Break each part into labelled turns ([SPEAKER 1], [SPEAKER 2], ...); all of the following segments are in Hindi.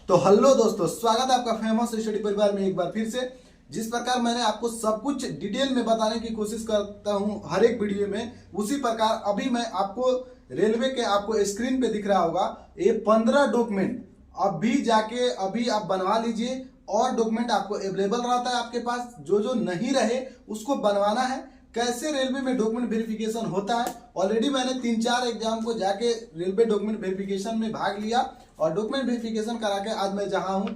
[SPEAKER 1] तो हेलो दोस्तों, स्वागत है आपका फेमस स्टडी परिवार में एक बार फिर से। जिस प्रकार मैंने आपको सब कुछ डिटेल में बताने की कोशिश करता हूं हर एक वीडियो में, उसी प्रकार अभी मैं आपको रेलवे के आपको स्क्रीन पे दिख रहा होगा ये 15 डॉक्यूमेंट अभी जाके अभी आप बनवा लीजिए। और डॉक्यूमेंट आपको अवेलेबल रहता है आपके पास, जो नहीं रहे उसको बनवाना है। कैसे रेलवे में डॉक्यूमेंट वेरिफिकेशन होता है, ऑलरेडी मैंने 3-4 एग्जाम को जाके रेलवे डॉक्यूमेंट वेरिफिकेशन में भाग लिया और डॉक्यूमेंट वेरिफिकेशन करा के आज मैं जहां हूं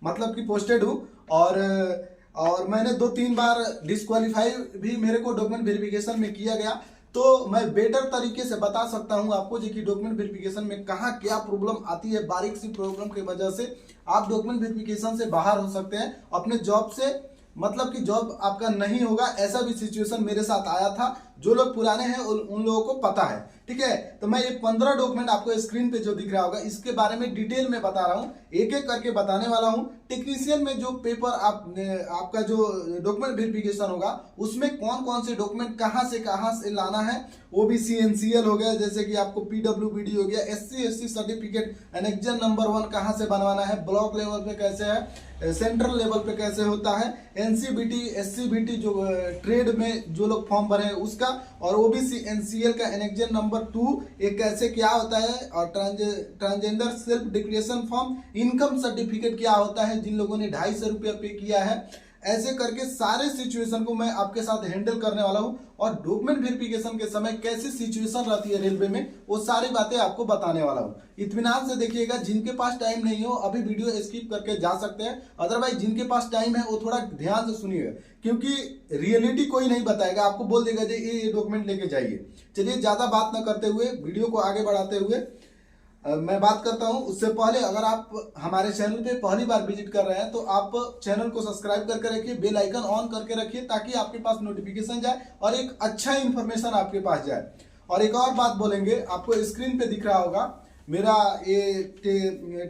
[SPEAKER 1] मतलब कि पोस्टेड हूं। और मैंने 2-3 बार डिस्क्वालीफाई भी मेरे को डॉक्यूमेंट वेरिफिकेशन में किया गया। तो मैं बेटर तरीके से बता सकता हूं आपको जी कि डॉक्यूमेंट वेरिफिकेशन में कहां क्या प्रॉब्लम आती है। बारीक सी प्रॉब्लम की वजह से आप डॉक्यूमेंट वेरिफिकेशन से बाहर हो सकते हैं अपने जॉब से, मतलब कि जॉब आपका नहीं होगा। ऐसा भी सिचुएशन मेरे साथ आया था। जो लोग पुराने हैं उन लोगों को पता है, ठीक है। तो मैं ये 15 डॉक्यूमेंट आपको स्क्रीन पे जो दिख रहा होगा इसके बारे में डिटेल में बता रहा हूँ, एक एक करके बताने वाला हूँ। टेक्नीशियन में जो पेपर आपका जो डॉक्यूमेंट वेरिफिकेशन होगा उसमें कौन कौन से डॉक्यूमेंट कहाँ से लाना है, ओबीसी एनसीएल हो गया, जैसे कि आपको पीडब्ल्यूबीडी हो गया, एससी सर्टिफिकेट एनेक्जर नंबर 1 कहाँ से बनवाना है, ब्लॉक लेवल पे कैसे है, सेंट्रल लेवल पे कैसे होता है, एनसीबीटी एससीबीटी जो ट्रेड में जो लोग फॉर्म भरे हैं उसका, और ओबीसी एनसीएल का एनेक्जर नंबर 2 ये कैसे क्या होता है, और transgender self declaration form, income certificate क्या होता है जिन लोगों ने 250 रुपया पे किया है। ऐसे करके सारे सिचुएशन को मैं आपके साथ हैंडल करने वाला हूं। और डॉक्यूमेंट वेरिफिकेशन के समय कैसी सिचुएशन रहती है रेलवे में वो सारी बातें आपको बताने वाला हूं। इत्मीनान से देखिएगा, जिनके पास टाइम नहीं हो अभी वीडियो स्किप करके जा सकते हैं, अदरवाइज जिनके पास टाइम है वो थोड़ा ध्यान से सुनिएगा, क्योंकि रियलिटी कोई नहीं बताएगा, आपको बोल देगा जी ये डॉक्यूमेंट लेके जाइए। चलिए ज्यादा बात ना करते हुए वीडियो को आगे बढ़ाते हुए मैं बात करता हूं। उससे पहले अगर आप हमारे चैनल पे पहली बार विजिट कर रहे हैं तो आप चैनल को सब्सक्राइब करके रखिए, बेल आइकन ऑन करके रखिए ताकि आपके पास नोटिफिकेशन जाए और एक अच्छा इंफॉर्मेशन आपके पास जाए। और एक और बात बोलेंगे, आपको स्क्रीन पे दिख रहा होगा मेरा ये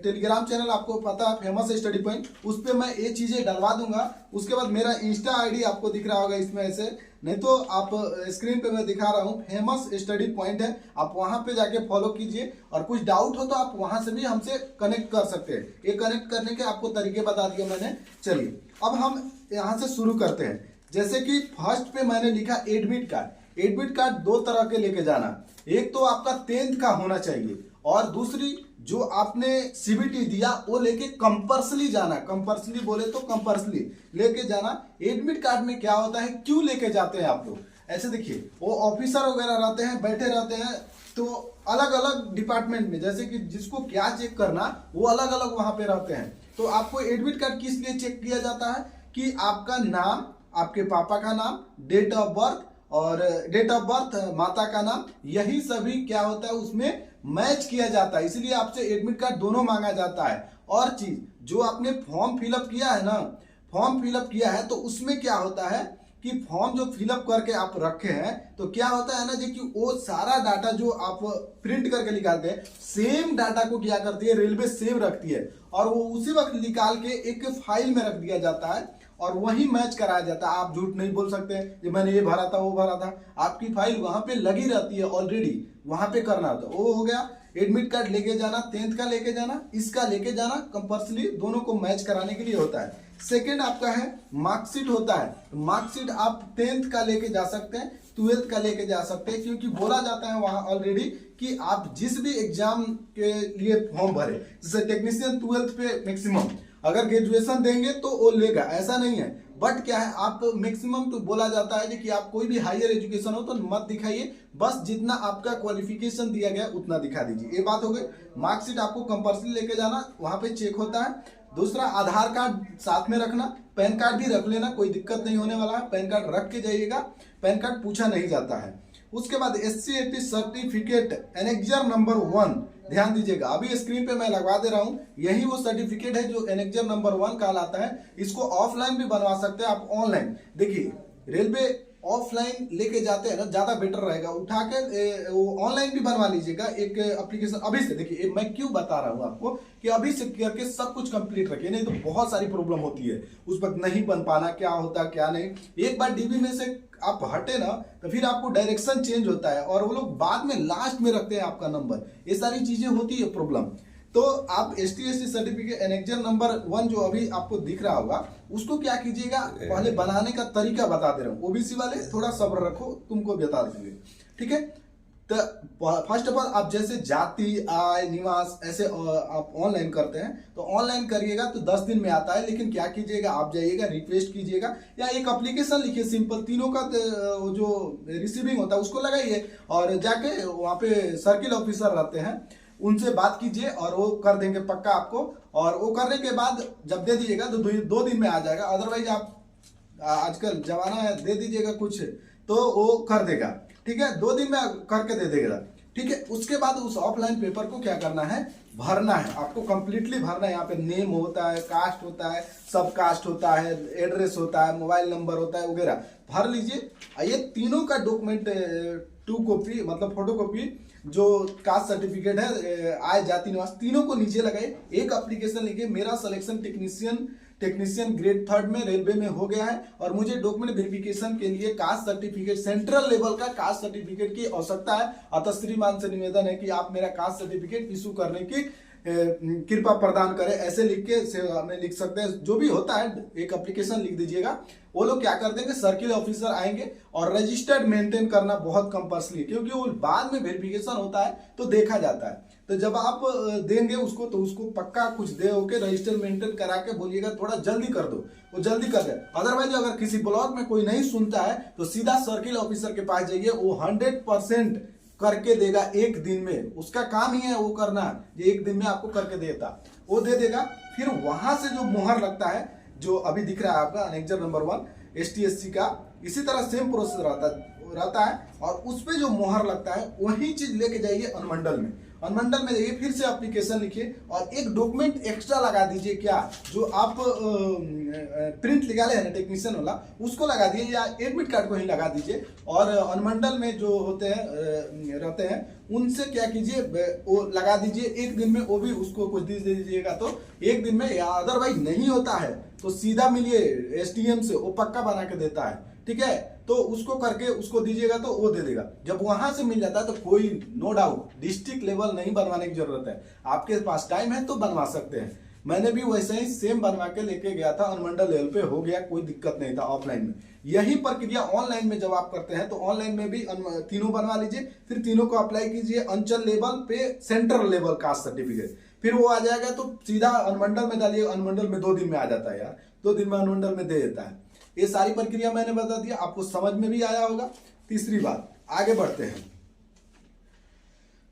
[SPEAKER 1] टेलीग्राम चैनल, आपको पता है फेमस स्टडी पॉइंट, उस पर मैं ये चीजें डलवा दूंगा। उसके बाद मेरा इंस्टा आईडी आपको दिख रहा होगा इसमें ऐसे, नहीं तो आप स्क्रीन पे मैं दिखा रहा हूँ फेमस स्टडी पॉइंट है, आप वहां पे जाके फॉलो कीजिए। और कुछ डाउट हो तो आप वहां से भी हमसे कनेक्ट कर सकते हैं। ये कनेक्ट करने के आपको तरीके बता दिए मैंने। चलिए अब हम यहाँ से शुरू करते हैं। जैसे कि फर्स्ट पे मैंने लिखा एडमिट कार्ड। एडमिट कार्ड 2 तरह के लेके जाना, एक तो आपका 10th का होना चाहिए और दूसरी जो आपने सीबीटी दिया वो लेके कंपल्सरी जाना। कंपल्सरी बोले तो कंपल्सरी लेके जाना। एडमिट कार्ड में क्या होता है, क्यों लेके जाते हैं आप लोग, ऐसे देखिए वो ऑफिसर वगैरह रहते हैं, बैठे रहते हैं, तो अलग अलग डिपार्टमेंट में जैसे कि जिसको क्या चेक करना वो अलग अलग वहां पे रहते हैं। तो आपको एडमिट कार्ड किस लिए चेक किया जाता है कि आपका नाम, आपके पापा का नाम, डेट ऑफ बर्थ और डेट ऑफ बर्थ माता का नाम, यही सभी क्या होता है उसमें मैच किया जाता है, इसलिए आपसे एडमिट कार्ड दोनों मांगा जाता है। और चीज जो आपने फॉर्म फिलअप किया है ना, फॉर्म फिलअप किया है तो उसमें क्या होता है कि फॉर्म जो फिलअप करके आप रखे हैं तो क्या होता है ना जी कि वो सारा डाटा जो आप प्रिंट करके निकालते हैं, सेम डाटा को क्या करती है रेलवे सेव रखती है और वो उसी वक्त निकाल के एक फाइल में रख दिया जाता है और वही मैच कराया जाता है। आप झूठ नहीं बोल सकते कि मैंने ये भरा था वो भरा था, आपकी फाइल वहां पे लगी रहती है ऑलरेडी, वहां पे करना होता है। वो हो गया एडमिट कार्ड लेके जाना, 10th का लेके जाना, इसका लेके जाना, कंपल्सरी दोनों को मैच कराने के लिए होता है। सेकेंड आपका है मार्कशीट होता है। मार्कशीट आप 10th का लेके जा सकते हैं, 12th का लेके जा सकते हैं, क्योंकि बोला जाता है वहां ऑलरेडी कि आप जिस भी एग्जाम के लिए फॉर्म भरे, जैसे टेक्नीशियन 12th पे मैक्सिमम, अगर ग्रेजुएशन देंगे तो वो लेगा, ऐसा नहीं है। बट क्या है आप मैक्सिमम तो बोला जाता है कि आप कोई भी हायर एजुकेशन हो तो मत दिखाइए, बस जितना आपका क्वालिफिकेशन दिया गया उतना दिखा दीजिए। ये बात हो गई। मार्कशीट आपको कंपल्सरी लेके जाना, वहां पे चेक होता है। दूसरा आधार कार्ड साथ में रखना, पैन कार्ड भी रख लेना, कोई दिक्कत नहीं होने वाला है, पैन कार्ड रख के जाइएगा, पैन कार्ड पूछा नहीं जाता है। उसके बाद SC/ST सर्टिफिकेट एनेक्जर नंबर 1 ध्यान दीजिएगा, अभी स्क्रीन पे मैं लगवा दे रहा हूं, यही वो सर्टिफिकेट है जो एनेक्जर नंबर 1 कहलाता है। इसको ऑफलाइन भी बनवा सकते हैं आप, ऑनलाइन। देखिए रेलवे ऑफलाइन लेके जाते हैं ना, ज्यादा बेटर रहेगा, उठा के वो ऑनलाइन भी बनवा लीजिएगा एक एप्लीकेशन। अभी से देखिए मैं क्यों बता रहा हूं आपको कि अभी से करके सब कुछ कंप्लीट रखिए, नहीं तो बहुत सारी प्रॉब्लम होती है उस वक्त नहीं बन पाना, क्या होता क्या नहीं। एक बार डीबी में से आप हटे ना तो फिर आपको डायरेक्शन चेंज होता है और वो लोग बाद में लास्ट में रखते हैं आपका नंबर, ये सारी चीजें होती है प्रॉब्लम। तो आप ST/SC सर्टिफिकेट एनेक्जर नंबर 1 जो अभी आपको दिख रहा होगा, उसको क्या कीजिएगा, पहले बनाने का तरीका बता दे रहा हूँ। ओबीसी वाले थोड़ा सब्र रखो, तुमको बता देंगे, ठीक है। तो फर्स्ट ऑफ ऑल आप जैसे जाति, आय, निवास ऐसे आप ऑनलाइन करते हैं तो ऑनलाइन करिएगा तो 10 दिन में आता है। लेकिन क्या कीजिएगा, आप जाइएगा, रिक्वेस्ट कीजिएगा या एक एप्लीकेशन लिखिए सिंपल, तीनों का जो रिसीविंग होता है उसको लगाइए और जाके वहाँ पे सर्किल ऑफिसर रहते हैं उनसे बात कीजिए और वो कर देंगे पक्का आपको। और वो करने के बाद जब दे दीजिएगा तो 2 दिन में आ जाएगा। अदरवाइज आप आजकल जमाना है, दे दीजिएगा कुछ तो वो कर देगा, ठीक है, 2 दिन में करके दे देगा, ठीक है। उसके बाद उस ऑफलाइन पेपर को क्या करना है, भरना है, आपको कंप्लीटली भरना है। यहाँ पे नेम होता है, कास्ट होता है, सब कास्ट होता है, एड्रेस होता है, मोबाइल नंबर होता है वगैरह, भर लीजिए। ये तीनों का डॉक्यूमेंट 2 कॉपी मतलब फोटो कॉपी, जो कास्ट सर्टिफिकेट है, आय, जाति, निवास, तीनों को नीचे लगाए। एक एप्लीकेशन लिखिए, मेरा सिलेक्शन टेक्नीशियन ग्रेड 3 में रेलवे में हो गया है और मुझे डॉक्यूमेंट वेरिफिकेशन के लिए कास्ट सर्टिफिकेट, सेंट्रल लेवल का कास्ट सर्टिफिकेट की आवश्यकता है। अतः श्रीमान से निवेदन है कि आप मेरा कास्ट सर्टिफिकेट इशू करने की कृपा प्रदान करें, ऐसे लिख के हमें लिख सकते हैं। जो भी होता है एक एप्लीकेशन लिख दीजिएगा। वो लोग क्या कर देंगे, सर्किल ऑफिसर आएंगे और रजिस्टर्ड मेंटेन करना बहुत कंपल्सरी है, क्योंकि वो बाद में वेरिफिकेशन होता है तो देखा जाता है। तो जब आप देंगे उसको तो उसको पक्का कुछ दे होके रजिस्टर मेंटेन करा के बोलिएगा थोड़ा जल्दी कर दो, वो जल्दी कर दे। अदरवाइज अगर किसी ब्लॉक में कोई नहीं सुनता है तो सीधा सर्किल ऑफिसर के पास जाइए, वो 100% करके देगा 1 दिन में। उसका काम ही है वो करना, ये 1 दिन में आपको करके देता, वो दे देगा। फिर वहां से जो मोहर लगता है, जो अभी दिख रहा है आपका एनेक्जर नंबर 1 ST/SC का, इसी तरह सेम प्रोसेस रहता है और उस पे जो मोहर लगता है वही चीज लेके जाइए अनुमंडल में। अनुमंडल में जाइए, फिर से एप्लीकेशन लिखिए और एक डॉक्यूमेंट एक्स्ट्रा लगा दीजिए। क्या, जो आप प्रिंट निकाले है ना टेक्नीशियन वाला, उसको लगा दीजिए या एडमिट कार्ड को ही लगा दीजिए। और अनुमंडल में जो होते हैं रहते हैं उनसे क्या कीजिए, वो लगा दीजिए 1 दिन में। वो भी उसको कुछ दे दीजिएगा तो 1 दिन में, या अदरवाइज नहीं होता है तो सीधा मिलिए STM से, वो पक्का बना के देता है, ठीक है। तो उसको करके उसको दीजिएगा तो वो दे देगा। जब वहां से मिल जाता है तो कोई नो डाउट डिस्ट्रिक्ट लेवल नहीं बनवाने की जरूरत है, आपके पास टाइम है तो बनवा सकते हैं। मैंने भी वैसे ही सेम बनवा के लेके गया था, अनुमंडल लेवल पे हो गया, कोई दिक्कत नहीं था ऑफलाइन में। यही प्रक्रिया ऑनलाइन में जब आप करते हैं तो ऑनलाइन में भी तीनों बनवा लीजिए, फिर तीनों को अप्लाई कीजिए अंचल लेवल पे, सेंट्रल लेवल कास्ट सर्टिफिकेट, फिर वो आ जाएगा तो सीधा अनुमंडल में डालिए। अनुमंडल में 2 दिन में आ जाता है यार, 2 दिन में अनुमंडल में दे देता है। ये सारी प्रक्रिया मैंने बता दिया, आपको समझ में भी आया होगा। तीसरी बात, आगे बढ़ते हैं।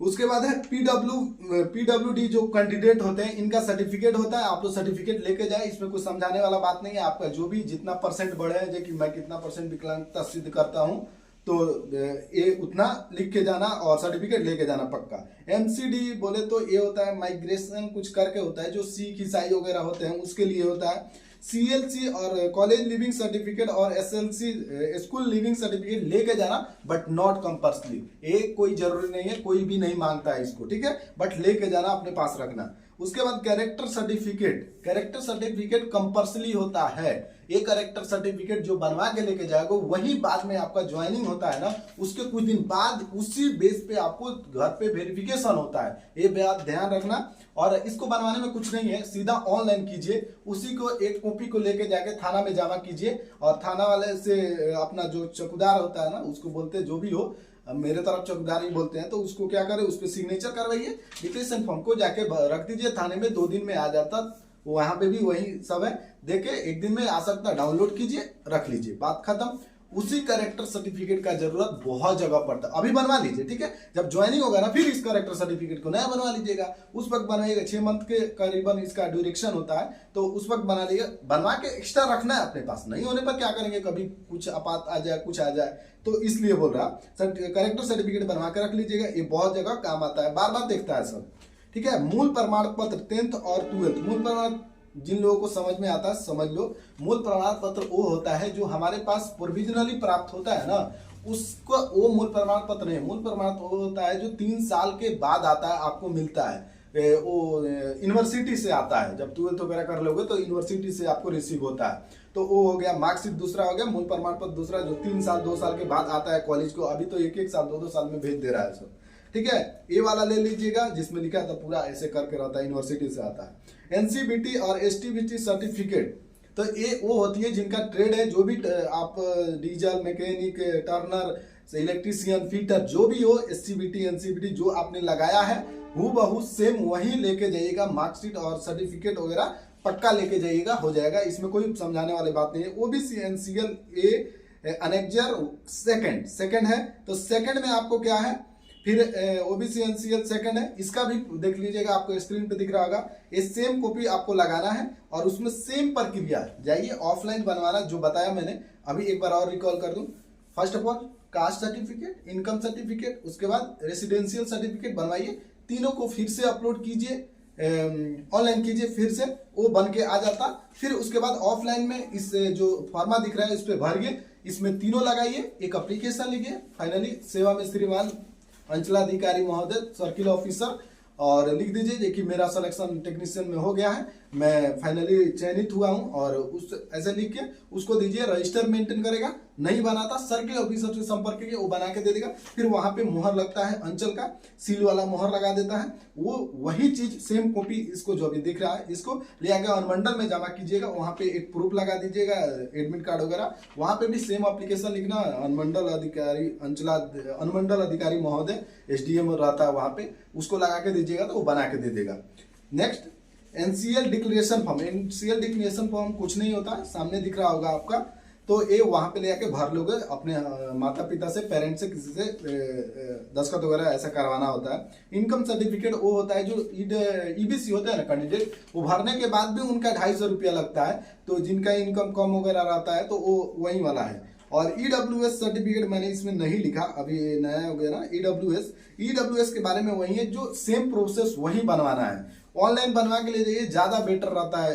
[SPEAKER 1] उसके बाद है PWD जो कैंडिडेट होते हैं, इनका सर्टिफिकेट होता है। आप लोग सर्टिफिकेट लेके जाए, इसमें कुछ समझाने वाला बात नहीं है। आपका जो भी जितना परसेंट बढ़े है, जो कि मैं कितना परसेंट विकलांगता सिद्ध करता हूं, तो ये उतना लिख के जाना और सर्टिफिकेट लेके जाना पक्का। MCD बोले तो ये होता है माइग्रेशन कुछ करके होता है, जो C की साइज वगैरह होते हैं उसके लिए होता है। CLC और कॉलेज लिविंग सर्टिफिकेट और SLC स्कूल लिविंग सर्टिफिकेट लेके जाना, बट नॉट कंपल्सरी। एक कोई जरूरी नहीं है, कोई भी नहीं मांगता है इसको, ठीक है, बट लेके जाना, अपने पास रखना। उसके बाद कैरेक्टर सर्टिफिकेट कंपल्सरी होता है। ये कैरेक्टर सर्टिफिकेट जो बनवा के लेके जाएगा वही बाद में आपका ज्वाइनिंग होता है ना, उसके कुछ दिन बाद उसी बेस पे आपको घर पे वेरिफिकेशन होता है। ये बात ध्यान रखना। और इसको बनवाने में कुछ नहीं है, सीधा ऑनलाइन कीजिए, उसी को एक कॉपी को लेके जाके थाना में जमा कीजिए और थाना वाले से अपना जो चौकीदार होता है ना, उसको बोलते हैं, जो भी हो, मेरे तरफ चौकीदार ही बोलते हैं, तो उसको क्या करे, उस पर सिग्नेचर करवाइए, डिक्लेरेशन फॉर्म को जाके रख दीजिए थाने में। 2 दिन में आ जाता, वहां पे भी वही सब है, देखे 1 दिन में आ सकता, डाउनलोड कीजिए, रख लीजिए, बात खत्म। उसी कैरेक्टर सर्टिफिकेट का जरूरत बहुत जगह पड़ता है, अभी बनवा लीजिए, ठीक है। जब ज्वाइनिंग होगा ना, फिर इस कैरेक्टर सर्टिफिकेट को नया बनवा लीजिएगा, उस वक्त बनाइएगा। 6 मंथ के करीबन इसका ड्यूरेक्शन होता है, तो उस वक्त बना लीजिएगा। बनवा के एक्स्ट्रा रखना है अपने पास, नहीं होने पर क्या करेंगे, कभी कुछ आपात आ जाए, कुछ आ जाए, तो इसलिए बोल रहा कैरेक्टर सर्टिफिकेट बनवा के रख लीजिएगा, ये बहुत जगह काम आता है, बार बार देखता है सब, ठीक है। मूल प्रमाण पत्र 10th और 12th, मूल प्रमाण जिन लोगों को समझ में आता है समझ लो। मूल प्रमाण पत्र वो होता है जो हमारे पास प्रोविजनली प्राप्त होता है ना, उसको वो मूल प्रमाण पत्र नहीं। मूल प्रमाण पत्र होता है जो 3 साल के बाद आता है, आपको मिलता है, वो यूनिवर्सिटी से आता है। जब 12th वगैरह कर लोगे तो यूनिवर्सिटी से आपको रिसीव होता है, तो वो हो गया मार्कशीट, दूसरा हो गया मूल प्रमाण पत्र दूसरा, जो 3 साल 2 साल के बाद आता है कॉलेज को। अभी तो 1-1 साल 2-2 साल में भेज दे रहा है सब, ठीक है, ए वाला ले लीजिएगा जिसमें लिखा था पूरा ऐसे करके रहता है, यूनिवर्सिटी से आता है। एनसीबीटी और एसटीबीटी सर्टिफिकेट, तो ये वो होती है जिनका ट्रेड है, जो भी आप diesel mechanic Turner electrician fitter जो भी हो, एससीबीटी एनसीबीटी जो आपने लगाया है हूबहू सेम वही लेके जाइएगा, मार्कशीट और सर्टिफिकेट वगैरह पक्का लेके जाइएगा, हो जाएगा, इसमें कोई समझाने वाली बात नहीं है। ओबीसी एनसीएल ए अनेक्जर सेकंड है, तो सेकंड में आपको क्या है, फिर ओबीसी एनसीएल सेकंड है, इसका भी देख लीजिएगा, आपको स्क्रीन पे दिख रहा होगा, ये सेम कॉपी आपको लगाना है और उसमें सेम प्रक्रिया जाइए ऑफलाइन बनवाना जो बताया मैंने अभी एक बार और रिकॉल कर दूं। First of all caste certificate, income certificate, उसके बाद रेसिडेंशियल सर्टिफिकेट बनवाइए, तीनों को फिर से अपलोड कीजिए, ऑनलाइन कीजिए, फिर से वो बन के आ जाता। फिर उसके बाद ऑफलाइन में इस जो फॉर्मा दिख रहा है इस पे भरिए, इसमें तीनों लगाइए, एक एप्लीकेशन लिखिए, फाइनली सेवा में श्रीमान अंचलाधिकारी महोदय सर्किल ऑफिसर, और लिख दीजिए कि मेरा सिलेक्शन टेक्नीशियन में हो गया है, मैं फाइनली चयनित हुआ हूं, और उस ऐसे लिख के उसको दीजिए। रजिस्टर मेंटेन करेगा, नहीं बनाता सर्किल ऑफिसर से संपर्क कीजिए, वो बना के दे देगा। फिर वहां पे मोहर लगता है, अंचल का सील वाला मोहर लगा देता है, वो वही चीज सेम कॉपी इसको जो अभी दिख रहा है इसको ले आके अनुमंडल में जमा कीजिएगा, वहां पे एक प्रूफ लगा दीजिएगा, एडमिट कार्ड वगैरह, वहां पे भी सेम एप्लीकेशन लिखना, अनुमंडल अधिकारी महोदय एसडीएम रहता है वहां पे, उसको लगा के दीजिएगा तो वो बना के दे देगा। Next NCL declaration form, NCL declaration form कुछ नहीं होता है, सामने दिख रहा होगा आपका, तो ये वहां पे ले आके भर लोगे, अपने माता पिता से, पेरेंट्स से, किसी से दस्तखत वगैरह ऐसा करवाना होता है। इनकम सर्टिफिकेट वो होता है जो ईबीसी होता है ना कैंडिडेट, वो भरने के बाद भी उनका 250 रुपया लगता है, तो जिनका इनकम कम वगैरह रहता है तो वो वही वाला है। और ईडब्ल्यूएस सर्टिफिकेट मैंने इसमें नहीं लिखा, अभी नया हो गया ना ईडब्ल्यूएस के बारे में वही है, जो सेम प्रोसेस वही बनवाना है। ऑनलाइन बनवा के ले जाइए, ज्यादा बेटर रहता है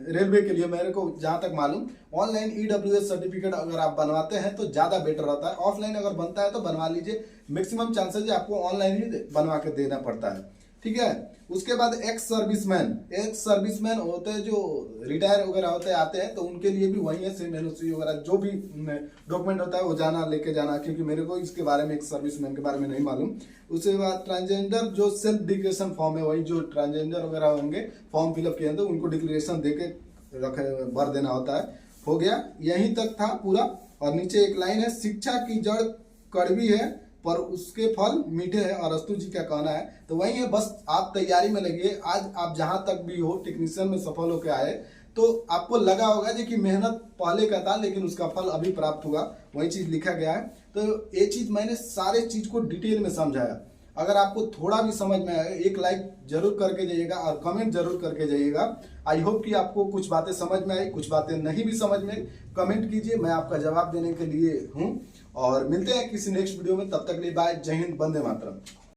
[SPEAKER 1] रेलवे के लिए, मेरे को जहां तक मालूम ऑनलाइन ईडब्ल्यूएस सर्टिफिकेट अगर आप बनवाते हैं तो ज्यादा बेटर रहता है। ऑफलाइन अगर बनता है तो बनवा लीजिए, मैक्सिमम चांसेस है आपको ऑनलाइन ही बनवा के देना पड़ता है, ठीक है। उसके बाद एक्स सर्विसमैन होते हैं जो रिटायर वगैरह होते हैं आते हैं, तो उनके लिए भी वही है, सेम एनओसी वगैरह जो भी डॉक्यूमेंट होता है वो जाना लेके जाना, क्योंकि मेरे को इसके बारे में एक्स सर्विसमैन के बारे में नहीं मालूम। उसके बाद ट्रांसजेंडर जो सेल्फ डिक्लेरेशन फॉर्म है, वही जो ट्रांसजेंडर वगैरह होंगे फॉर्म फिलअप किए तो उनको डिक्लेरेशन दे के भर देना होता है। हो गया, यहीं तक था पूरा। और नीचे एक लाइन है, शिक्षा की जड़ कड़वी है पर उसके फल मीठे हैं, अरस्तु जी का कहना है, तो वही है, बस आप तैयारी में लगिए। आज आप जहां तक भी हो टेक्नीशियन में सफल होकर आए तो आपको लगा होगा जी कि मेहनत पहले का था लेकिन उसका फल अभी प्राप्त हुआ, वही चीज लिखा गया है। तो ये चीज मैंने सारे चीज को डिटेल में समझाया। अगर आपको थोड़ा भी समझ में आए, एक लाइक जरूर करके जाइएगा और कमेंट जरूर करके जाइएगा। आई होप कि आपको कुछ बातें समझ में आई, कुछ बातें नहीं भी समझ में, कमेंट कीजिए, मैं आपका जवाब देने के लिए हूँ। और मिलते हैं किसी नेक्स्ट वीडियो में, तब तक के लिए बाय, जय हिंद, वंदे मातरम।